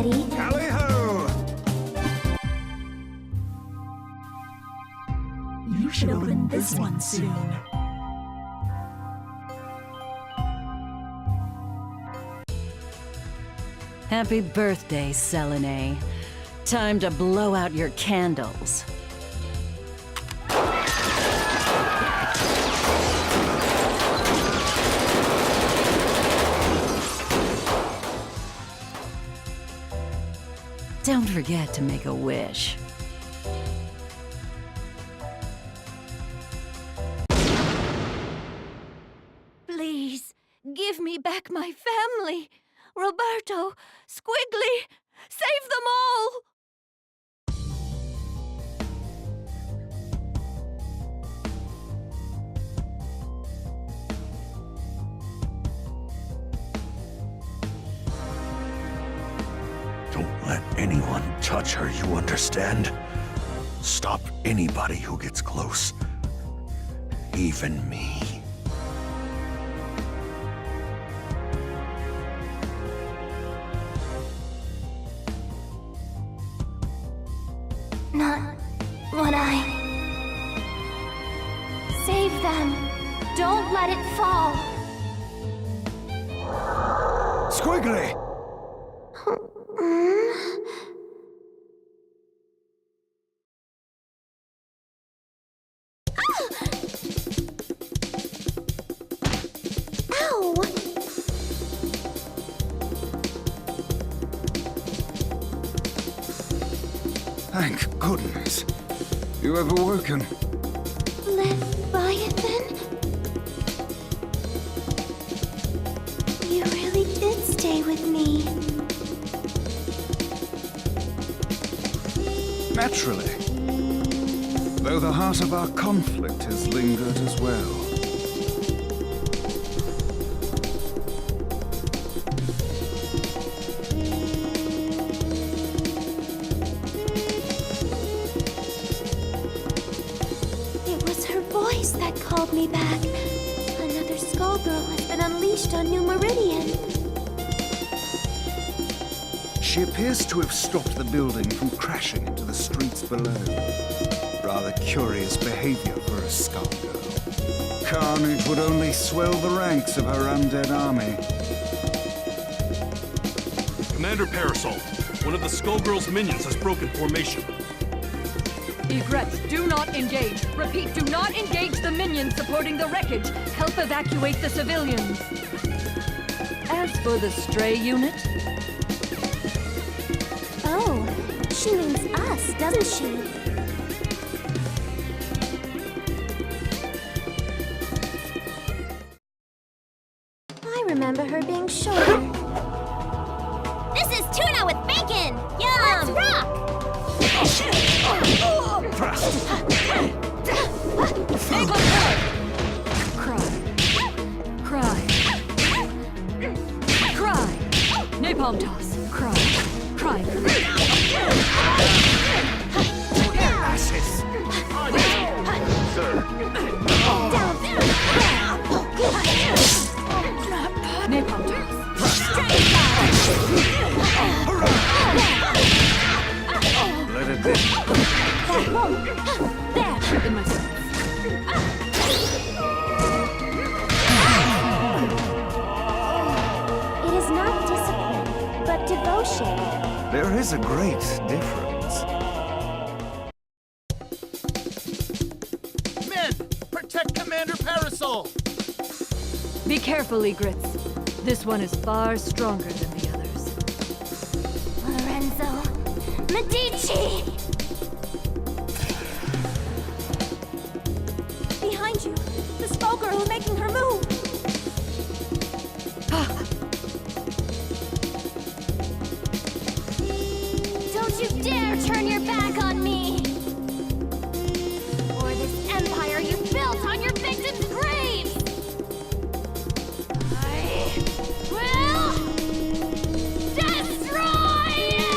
ready. Tally-ho! You should open this one soon. Happy birthday, Selene. Time to blow out your candles. Don't forget to make a wish. Please, give me back my family. Roberto, Squigly, save them all! Don't let anyone touch her, you understand? Stop anybody who gets close. Even me. Not what I... Save them! Don't let it fall! Squigly! Ow! Thank goodness. You have awoken. Leviathan? You really did stay with me. Naturally. Though the heart of our conflict has lingered as well. It was her voice that called me back. Another Skullgirl has been unleashed on New Meridian. She appears to have stopped the building from crashing into the streets below. Rather curious behavior for a Skullgirl. Carnage would only swell the ranks of her undead army. Commander Parasol, one of the Skullgirls' minions has broken formation. Egrets, do not engage. Repeat, do not engage the minions supporting the wreckage. Help evacuate the civilians. As for the stray unit... Oh, she means us, doesn't she? I remember her being shorter. This is tuna with bacon! Yum! Let's rock! Cry. Cry. Napalm toss. Cry. Cry. Asses! Sir. Napalm toss. Let it be. That won't. There! In my sights. It is not discipline, but devotion. There is a great difference. Men, protect Commander Parasol! Be careful, Egrets. This one is far stronger than the others. Lorenzo! Medici! Behind you! The Skullgirl is making her move! Don't you dare turn your back on me! Or this empire you built on your victims' graves! I will destroy you!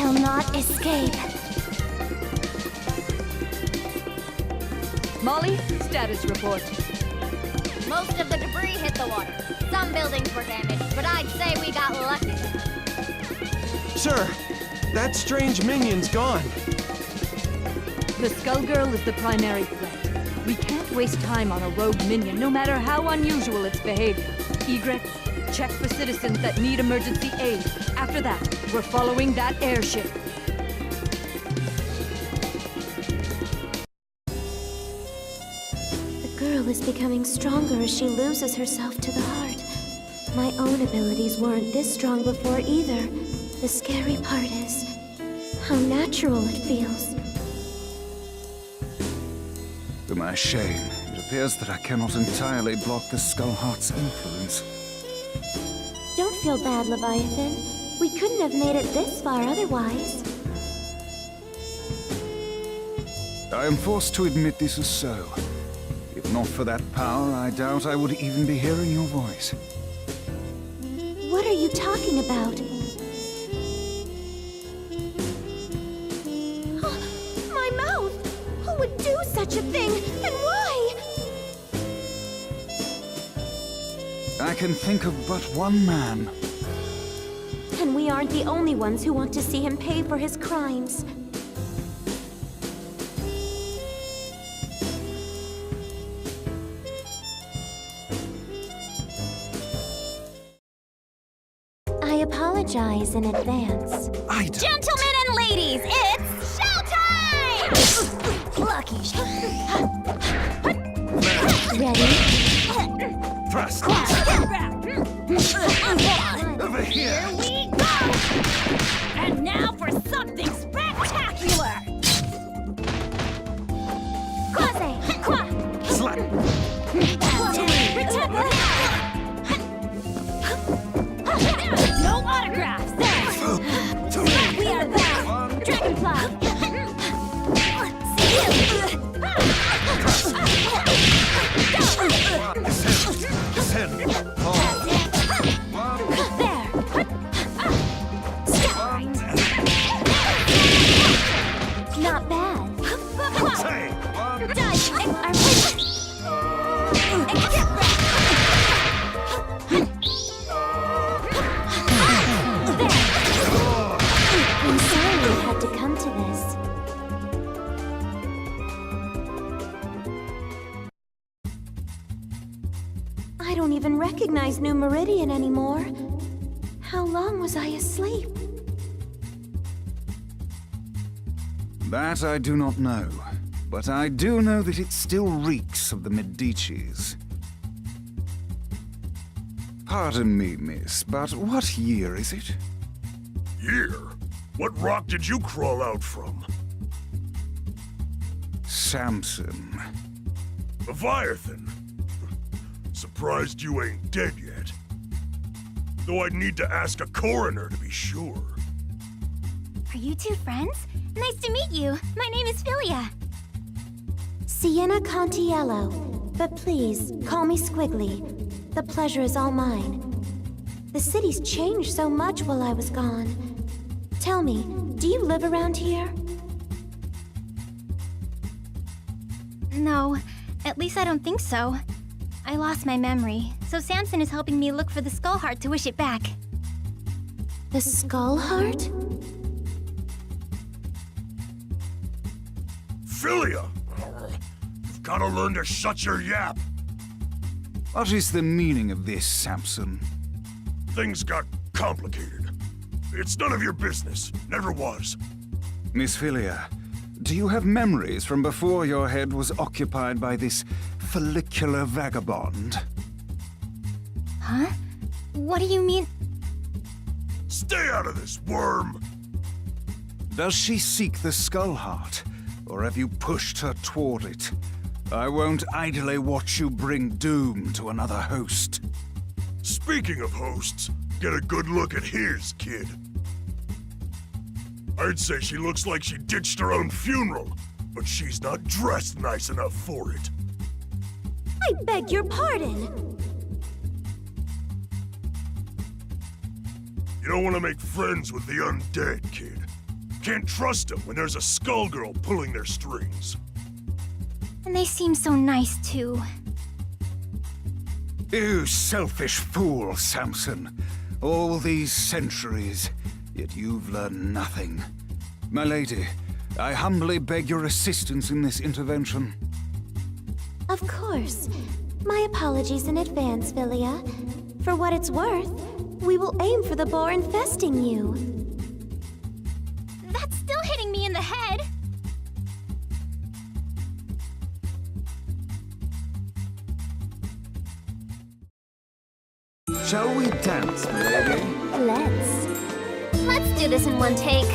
shall not escape. Molly, status report. Most of the debris hit the water. Some buildings were damaged, but I'd say we got lucky. Sir, that strange minion's gone. The Skullgirl is the primary threat. We can't waste time on a rogue minion, no matter how unusual its behavior. Egrets, check for citizens that need emergency aid. After that, we're following that airship. The girl is becoming stronger as she loses herself to the heart. My own abilities weren't this strong before either. The scary part is how natural it feels. To my shame, it appears that I cannot entirely block the Skullheart's influence. Don't feel bad, Leviathan. We couldn't have made it this far otherwise. I am forced to admit this is so. If not for that power, I doubt I would even be hearing your voice. What are you talking about? My mouth! Who would do such a thing, and why? I can think of but one man. And we aren't the only ones who want to see him pay for his crimes. I apologize in advance. I don't. Gentlemen and ladies, it's showtime! Lucky. Ready? Thrust! Over here! Here we go! And now for something spectacular! Quasi! Qua! Slap! No autographs! We are back! Dragonfly! His head! Oh! There! Stop! Not bad. Say! Dodge! I'm sorry we had to come to this. I don't even recognize New Meridian anymore. How long was I asleep? That I do not know, but I do know that it still reeks of the Medicis. Pardon me, miss, but what year is it? Year? What rock did you crawl out from? Samson. Leviathan? Surprised you ain't dead yet. Though I'd need to ask a coroner to be sure. Are you two friends? Nice to meet you. My name is Philia. Sienna Contiello, but please, call me Squigly. The pleasure is all mine. The city's changed so much while I was gone. Tell me, do you live around here? No, at least I don't think so. I lost my memory, so Samson is helping me look for the skull heart to wish it back. The Skull Heart? Philia! You've gotta learn to shut your yap. What is the meaning of this, Samson? Things got complicated. It's none of your business. Never was. Miss Philia, do you have memories from before your head was occupied by this follicular vagabond? Huh? What do you mean? Stay out of this, worm! Does she seek the Skull Heart, or have you pushed her toward it? I won't idly watch you bring doom to another host. Speaking of hosts, get a good look at his, kid. I'd say she looks like she ditched her own funeral, but she's not dressed nice enough for it. I beg your pardon! You don't want to make friends with the undead, kid. Can't trust them when there's a Skullgirl pulling their strings. And they seem so nice, too. You selfish fool, Samson. All these centuries, yet you've learned nothing. My lady, I humbly beg your assistance in this intervention. Of course. My apologies in advance, Villia. For what it's worth, we will aim for the boar infesting you. That's still hitting me in the head. Shall we dance, my lady? Let's do this in one take.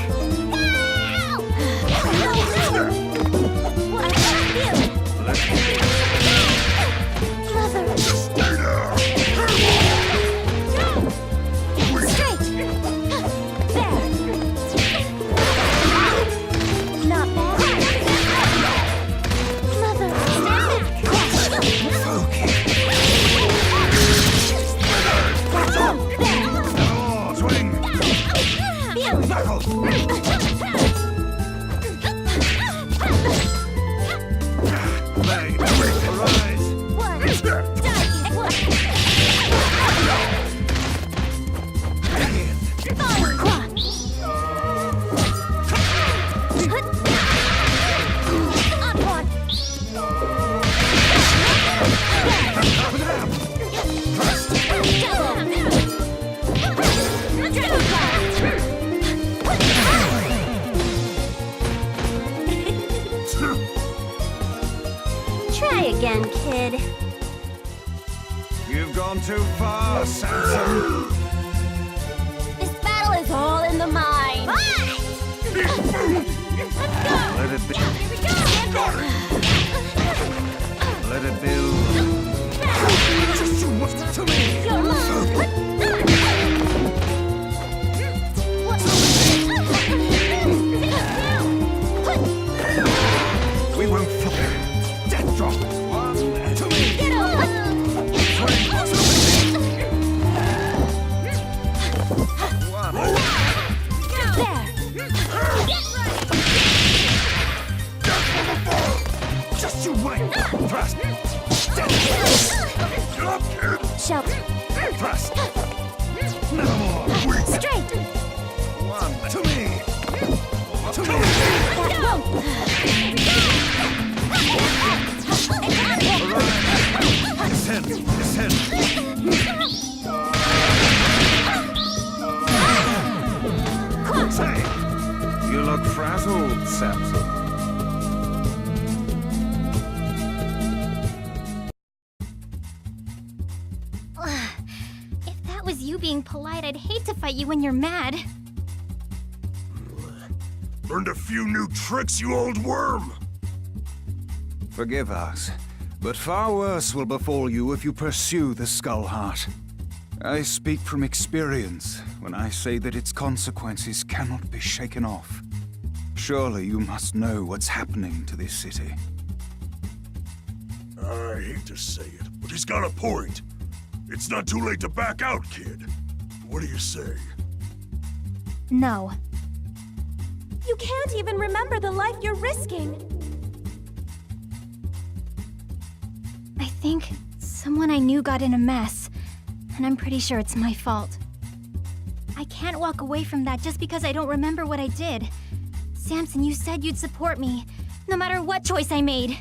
Try again, kid. You've gone too far, Samson. This battle is all in the mind. Let's go! Let it be. Here we go! Let it build. Just do what's to me. We won't fly. Death drop. One to me. Get over! Just you wait. Thrust. Get up, kid! Shout. Thrust. Never more. Straight! One to me. To me. That won't! Descend. Descend. Say, you look frazzled, Samson. If that was you being polite, I'd hate to fight you when you're mad. Learned a few new tricks, you old worm! Forgive us, but far worse will befall you if you pursue the Skull Heart. I speak from experience when I say that its consequences cannot be shaken off. Surely you must know what's happening to this city. I hate to say it, but he's got a point. It's not too late to back out, kid. What do you say? No. You can't even remember the life you're risking. I think someone I knew got in a mess, and I'm pretty sure it's my fault. I can't walk away from that just because I don't remember what I did. Samson, you said you'd support me, no matter what choice I made.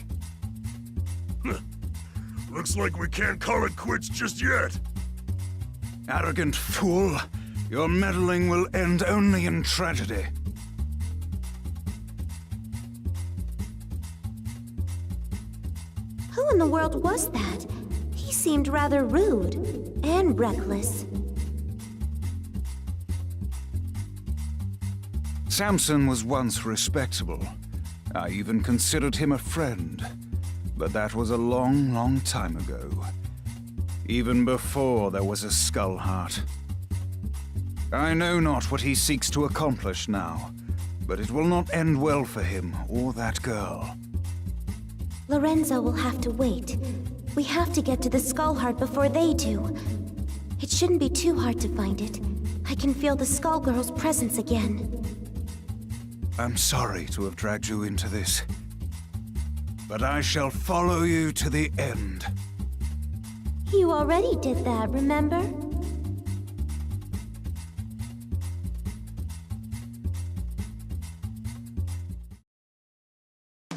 Looks like we can't call it quits just yet. Arrogant fool! Your meddling will end only in tragedy. Who in the world was that? He seemed rather rude and reckless. Samson was once respectable. I even considered him a friend. But that was a long, long time ago. Even before there was a Skull Heart. I know not what he seeks to accomplish now, but it will not end well for him or that girl. Lorenzo will have to wait. We have to get to the Skull Heart before they do. It shouldn't be too hard to find it. I can feel the Skullgirls' presence again. I'm sorry to have dragged you into this, but I shall follow you to the end. You already did that, remember?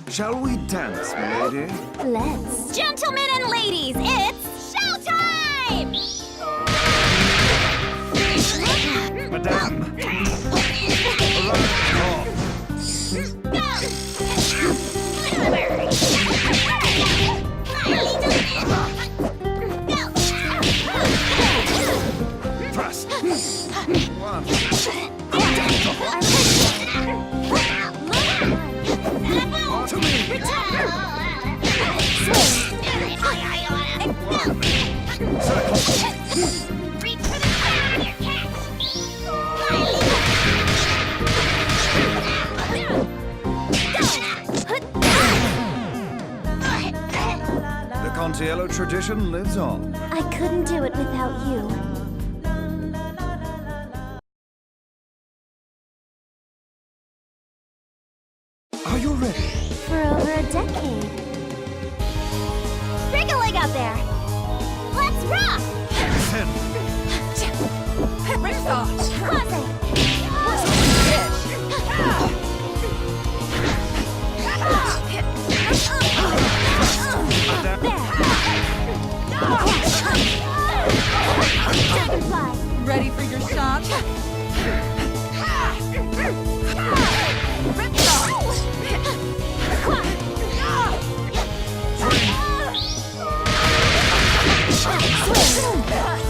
Shall we dance, milady? Let's. Gentlemen and ladies, it's showtime! Madame! Thrust! One. To me! The Contiello tradition lives on. I couldn't do it without you. Are you ready? For over a decade. Break a leg out there! Let's rock! Rings off! Classic! Dragonfly! Ready for your shot?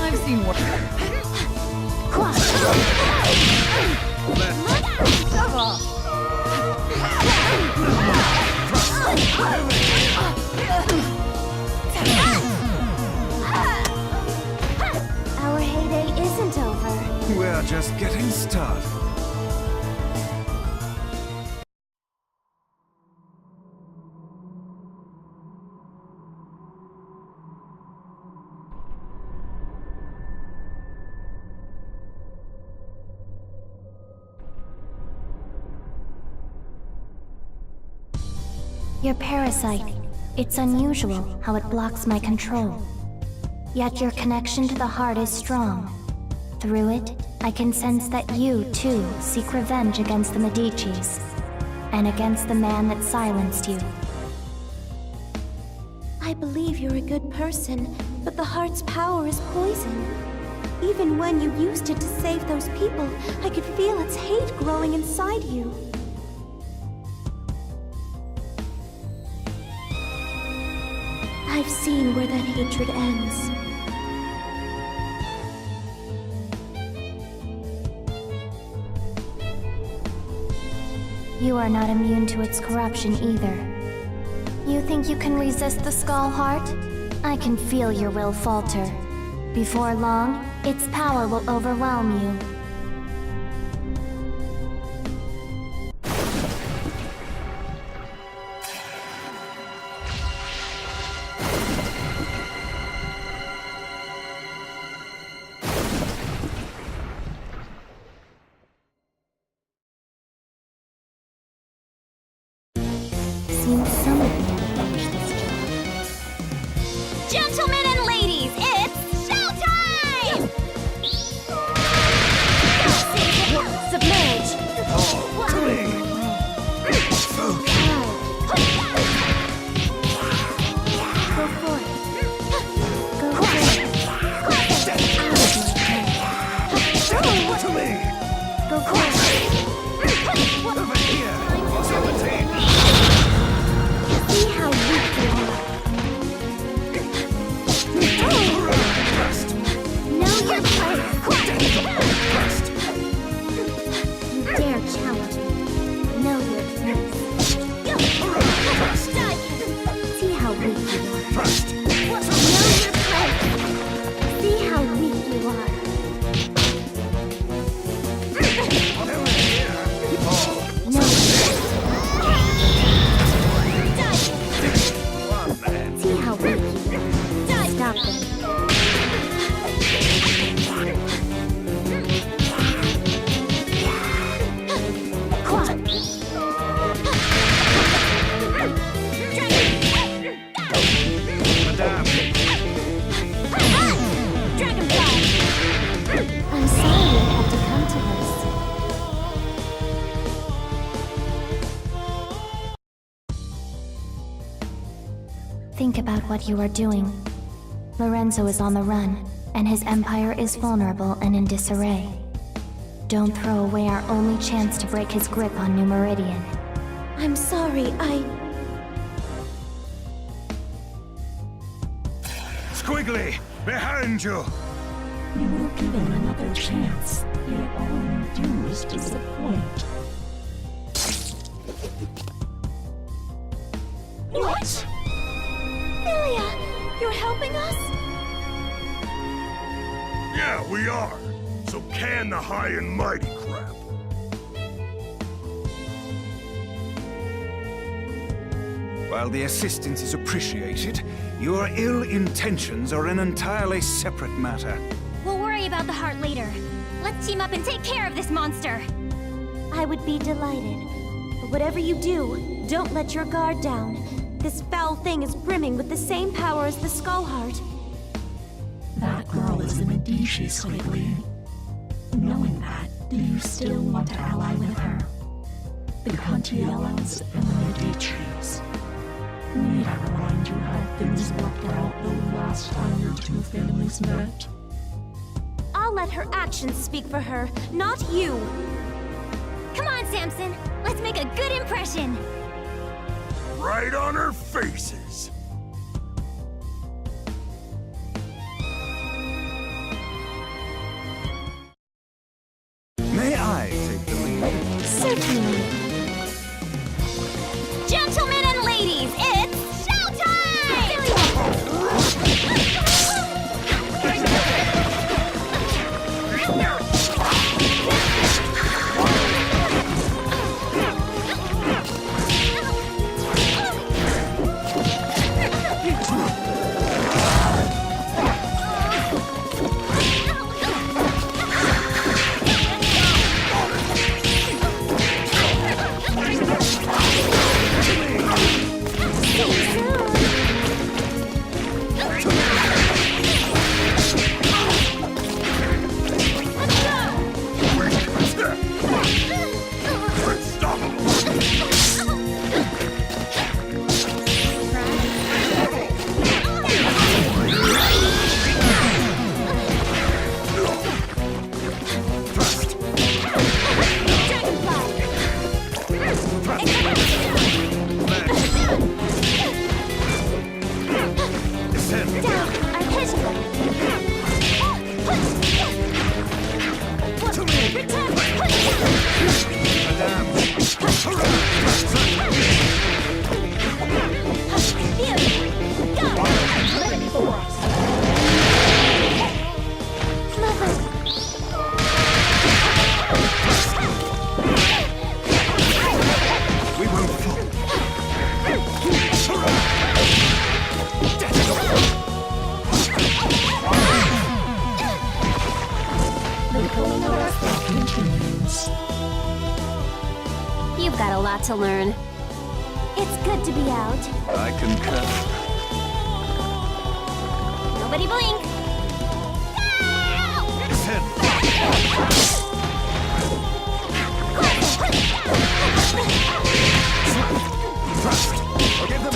I've seen worse. Our heyday isn't over. We're just getting started. Your parasite. It's unusual how it blocks my control. Yet your connection to the heart is strong. Through it, I can sense that you, too, seek revenge against the Medicis, and against the man that silenced you. I believe you're a good person, but the heart's power is poison. Even when you used it to save those people, I could feel its hate growing inside you. I've seen where that hatred ends. You are not immune to its corruption either. You think you can resist the Skull Heart? I can feel your will falter. Before long, its power will overwhelm you. Seems somebody had to finish this job. Gentlemen and ladies, it's showtime! Submerge! Go for it. Go for it. To me! Go for it. Over here! Seventeen! See how weak you are. Thrust! Know your place. Thrust! You dare challenge me. Know your place. think about what you are doing. Lorenzo is on the run, and his empire is vulnerable and in disarray. Don't throw away our only chance to break his grip on New Meridian. I'm sorry, Squigly, behind you! You were given another chance, yet all you do is disappoint. What? Philia, you're helping us? Yeah, we are. So can the high and mighty crap. While the assistance is appreciated, your ill intentions are an entirely separate matter. We'll worry about the heart later. Let's team up and take care of this monster. I would be delighted. But whatever you do, don't let your guard down. This foul thing is brimming with the same power as the Skull Heart. That girl is a Medici, Squigly. Knowing that, do you still want to ally with her? The Contiellos and the Medicis. Need I remind you how things worked out the last time your two families met? I'll let her actions speak for her, not you. Come on, Samson. Let's make a good impression. Right on our faces. May I take the lead? Certainly. Gentlemen and ladies, it's showtime! You've got a lot to learn. It's good to be out. I concur. Nobody blink. I'll give them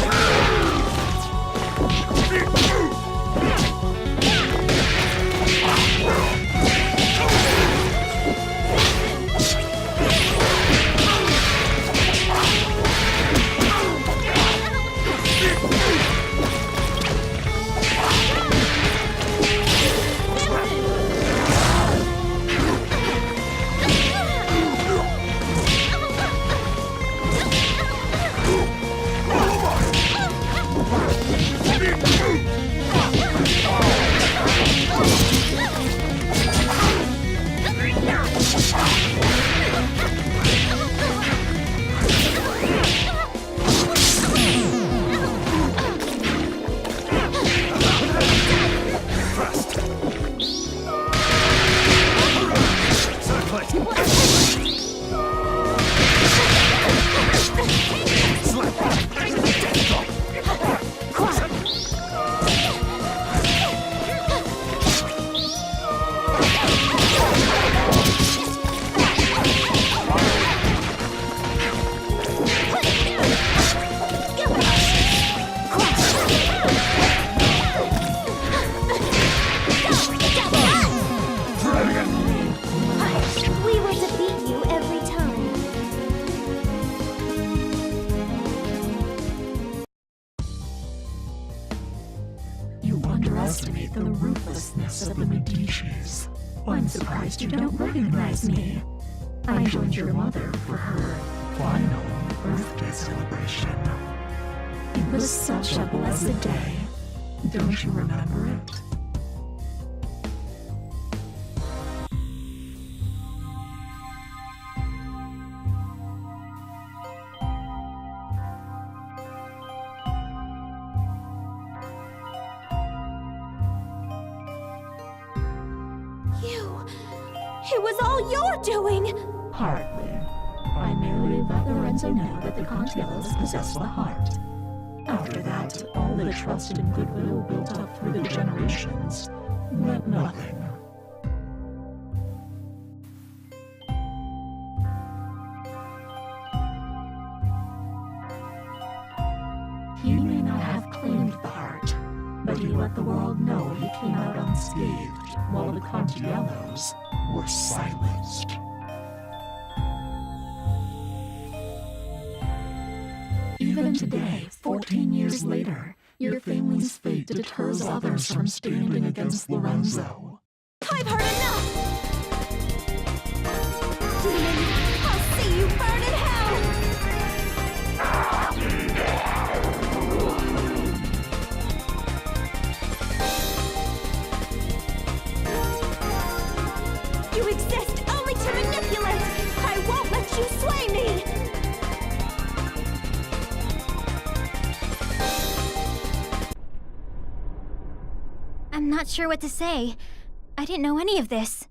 underestimate the ruthlessness of the Medicis. I'm surprised you don't recognize me. I joined your mother for her final birthday celebration. It was such a blessed day. Don't you remember it? It was all your doing! Hardly. I merely let Lorenzo know that the Contiellos possess the heart. After that, all the trust and goodwill built up through the generations meant nothing. He may not have claimed the heart, but he let the world know he came out unscathed, while the Contiellos were silenced. Even today, 14 years later, your family's fate deters others from standing against Lorenzo. I've heard enough! Demon, I'll see you burn in hell! You exist only to manipulate! I won't let you slay me! I'm not sure what to say. I didn't know any of this.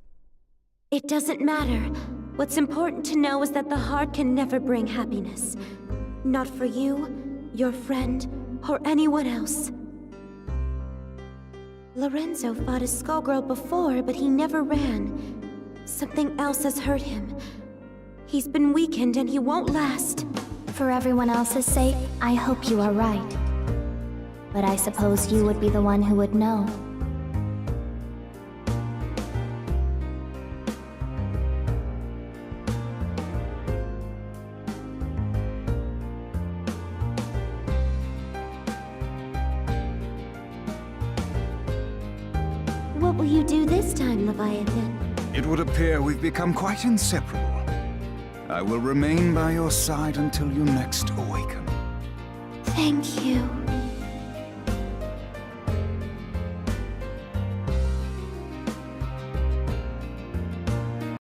It doesn't matter. What's important to know is that the heart can never bring happiness. Not for you, your friend, or anyone else. Lorenzo fought a Skullgirl before, but he never ran. Something else has hurt him. He's been weakened and he won't last. For everyone else's sake, I hope you are right. But I suppose you would be the one who would know. What will you do this time, Leviathan? It would appear we've become quite inseparable. I will remain by your side until you next awaken. Thank you.